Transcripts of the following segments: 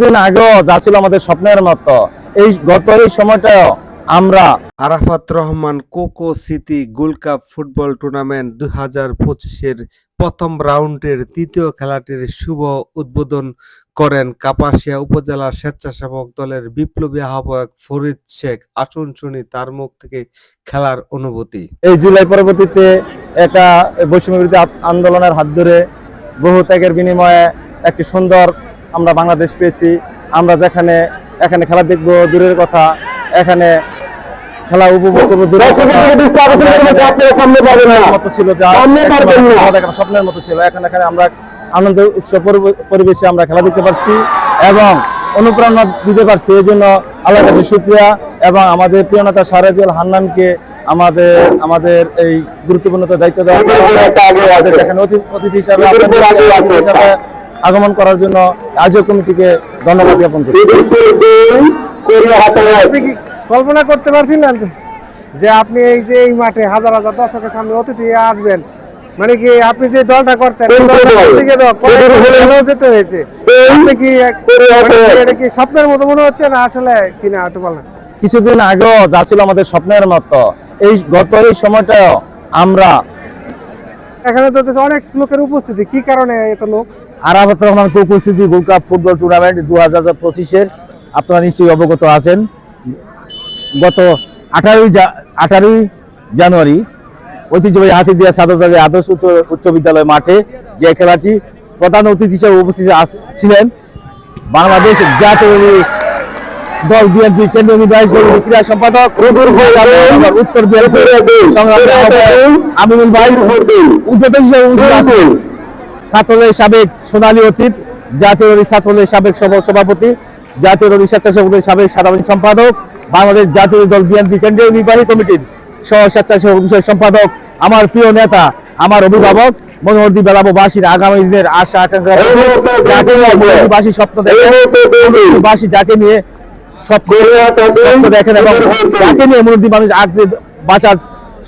দিন আগেও যা ছিল আমাদের স্বপ্নের মতো এই সময়টাও আমরা আরাফাত রহমান কোকো স্মৃতি গোল্ড কাপ ফুটবল টুর্নামেন্ট 2025-এর প্রথম রাউন্ডের তৃতীয় খেলাটির শুভ উদ্বোধন করেন কাপাসিয়া উপজেলা স্বেচ্ছাসেবক দলের বিপ্লবী আহ্বায়ক ফরিদ শেখ। আসুন শুনি তার মুখ থেকে খেলার অনুভূতি। এই জুলাই পরবর্তীতে একটা বৈষম্যবিরোধী আন্দোলনের হাত ধরে বহু ত্যাগের বিনিময়ে একটি সুন্দর আমরা বাংলাদেশ পেয়েছি। আমরা এখানে খেলা দেখবো দূরের কথা, এখানে খেলা উপভোগ করবো দূরের কথা, স্বপ্নের মতো ছিল। এখানে আমরা আনন্দ উৎসব পরিবেশে আমরা খেলা দেখতে পারছি এবং অনুপ্রেরণা দিতে পারছি। এই জন্য আল্লাহর কাছে শুকরিয়া এবং আমাদের প্রিয় নেতা সারাজুল হান্নানকে আমাদের এই গুরুত্বপূর্ণ দায়িত্ব দেওয়া, এখানে অতিথি হিসাবে আগমন করার জন্য আয়োজক কমিটিকে ধন্যবাদ জ্ঞাপন করছি। কল্পনা করতে পারছিলেন যে আপনি এই মাঠে হাজার হাজার দর্শকের সামনে অতিথি আসবেন? মানে কি আপনি যে দলটা করতেন যেতে হয়েছে, আপনি কি এটা কি স্বপ্নের মতো মনে হচ্ছে না আসলে কিনা একটু বলেন। কিছুদিন আগেও যা ছিল আমাদের স্বপ্নের মতো এই সময়টাও আমরা এখানে তো অনেক লোকের উপস্থিতি, কি কারণে এত লোক? আরাফাত রহমান কোকো স্মৃতি গোল্ড কাপ ফুটবল টুর্নামেন্ট 2025-এর আপনারা নিশ্চয়ই অবগত আছেন। গত 18 জানুয়ারি ঐতিহ্যবাহী হাতিদিয়া সাদত আলী আদর্শ উচ্চ বিদ্যালয় মাঠে যে খেলাটি প্রধান অতিথি হিসেবে উপস্থিত ছিলেন বাংলাদেশ জাতীয় দল বিএনপি কেন্দ্রীয় নির্বাহী ক্রীড়া সম্পাদক উত্তর বিএনপি আমিনুল ভাই, উদ্বোধন হিসেবে উপস্থিত আছেন ছাত্রদলের সাবেক সোনালী অতীত, জাতীয় ছাত্রদলের সাবেক সভাপতি, জাতীয় স্বেচ্ছাসেবক সাবেক সাধারণ সম্পাদক, বাংলাদেশ জাতীয় দল বিএনপি কেন্দ্রীয় নির্বাহী কমিটির সহ স্বেচ্ছাসেবক বিষয় সম্পাদক, আমার প্রিয় নেতা, আমার অভিভাবক মনোহরদী বেলাববাসীর আগামী দিনের আশা আকাঙ্ক্ষা, মনোহরদীবাসী স্বপ্ন দেখেন, মনোহরদীবাসী যাকে নিয়ে স্বপ্ন দেখেন এবং যাকে নিয়ে মনোহরদী মানুষ আগে বাঁচার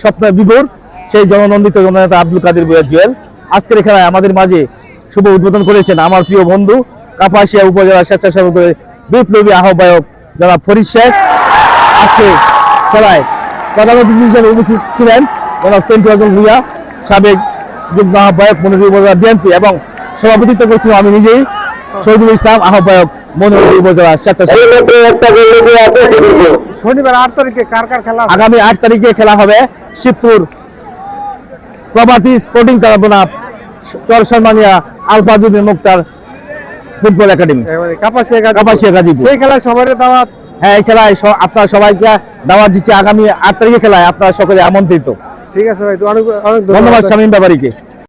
স্বপ্ন বিভোর, সেই জননন্দিত জননেতা আব্দুল কাদের ভূঁইয়া জুয়েল আজকের খেলায় আমাদের মাঝে শুভ উদ্বোধন করেছেন আমার প্রিয় বন্ধু কাপাসিয়া উপজেলা স্বেচ্ছাসেবক দলের বিপ্লবী আহ্বায়ক জনাব ফরিদ শেখ। আজকে খেলায় প্রধান অতিথি হিসেবে উপস্থিত ছিলেন জনাব সেন্টু ভূঁইয়া, সাবেক যুগ্ম আহ্বায়ক মনোহরদী উপজেলা বিএনপি, এবং সভাপতিত্ব করেছিলাম আমি নিজেই, শহীদুল ইসলাম আহ্বায়ক মনোহরদী উপজেলা স্বেচ্ছাসেবক। শনিবার 8 তারিখে কার খেলা? আগামী 8 তারিখে খেলা হবে শিবপুর প্রভাতী স্পোর্টিং ক্লাব চর সম্মানিয়া আলফাজুদ্দিন মুক্তার ফুটবল একাডেমি কাপাসিয়া গাজীপুর। সেই খেলায় সবাই দাওয়াত? হ্যাঁ, এই খেলায় আপনারা সবাইকে দাওয়াত দিচ্ছি। আগামী 8 তারিখে খেলায় আপনারা সকলে আমন্ত্রিত। ঠিক আছে ভাই, অনেক ধন্যবাদ শামীম ব্যাপারীকে।